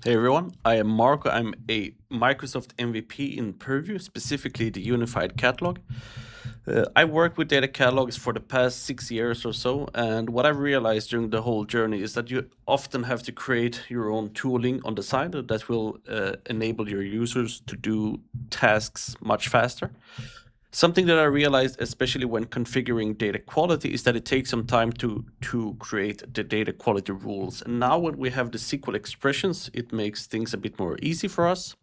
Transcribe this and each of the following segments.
Hey everyone, I am Marco. I'm a Microsoft MVP in Purview, specifically the Unified Catalog. I worked with data catalogs for the past 6 years or so, and what I've realized during the whole journey is that you often have to create your own tooling on the side that will enable your users to do tasks much faster. Something that I realized, especially when configuring data quality, is that it takes some time to create the data quality rules. And now when we have the SQL expressions, it makes things a bit more easy for us.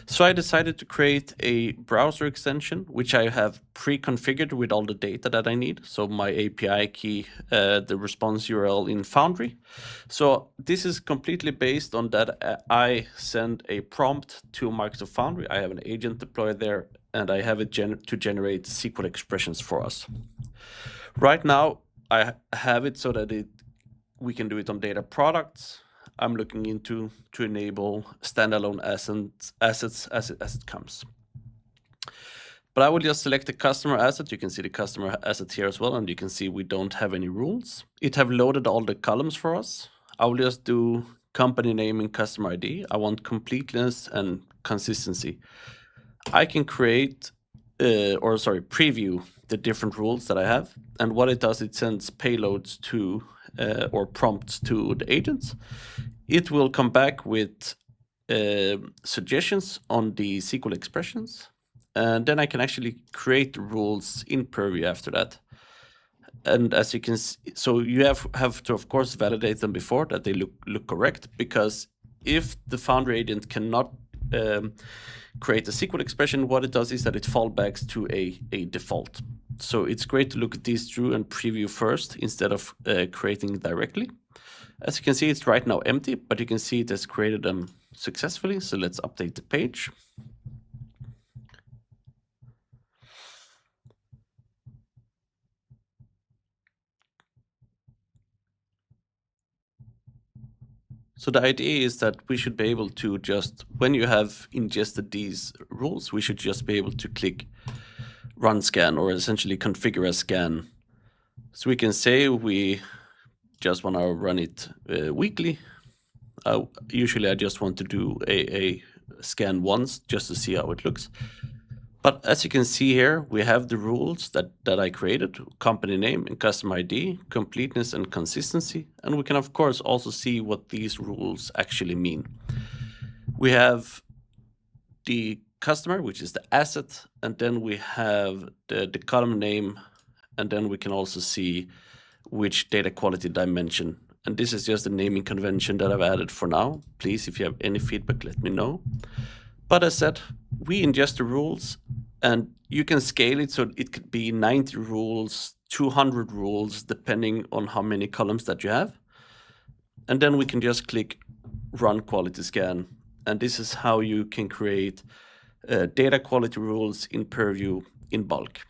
So I decided to create a browser extension, which I have pre-configured with all the data that I need. So my API key, the response URL in Foundry. So this is completely based on that I send a prompt to Microsoft Foundry. I have an agent deployed there, and I have it to generate SQL expressions for us. Right now, I have it so that we can do it on data products. I'm looking into to enable standalone assets as it comes. But I will just select the customer asset. You can see the customer asset here as well, and you can see we don't have any rules. It have loaded all the columns for us. I will just do company name and customer ID. I want completeness and consistency. I can create, preview the different rules that I have. And what it does, it sends payloads to, or prompts to the agents. It will come back with suggestions on the SQL expressions. And then I can actually create the rules in Purview after that. And as you can see, so you have to, of course, validate them before that they look correct, because if the Foundry agent cannot create a SQL expression, what it does is that it fallbacks to a default. So it's great to look at these through and preview first instead of creating directly. As you can see, it's right now empty, but you can see it has created them successfully. So let's update the page. So the idea is that we should be able to just, when you have ingested these rules, we should just be able to click run scan, or essentially configure a scan. So we can say we just want to run it weekly. Usually I just want to do a scan once just to see how it looks. But as you can see here, we have the rules that I created: company name and customer ID, completeness and consistency. And we can, of course, also see what these rules actually mean. We have the customer, which is the asset, and then we have the column name, and then we can also see which data quality dimension. And this is just a naming convention that I've added for now. Please, if you have any feedback, let me know. But as said, we ingest the rules, and you can scale it so it could be 90 rules, 200 rules, depending on how many columns that you have. And then we can just click run quality scan. And this is how you can create data quality rules in Purview in bulk.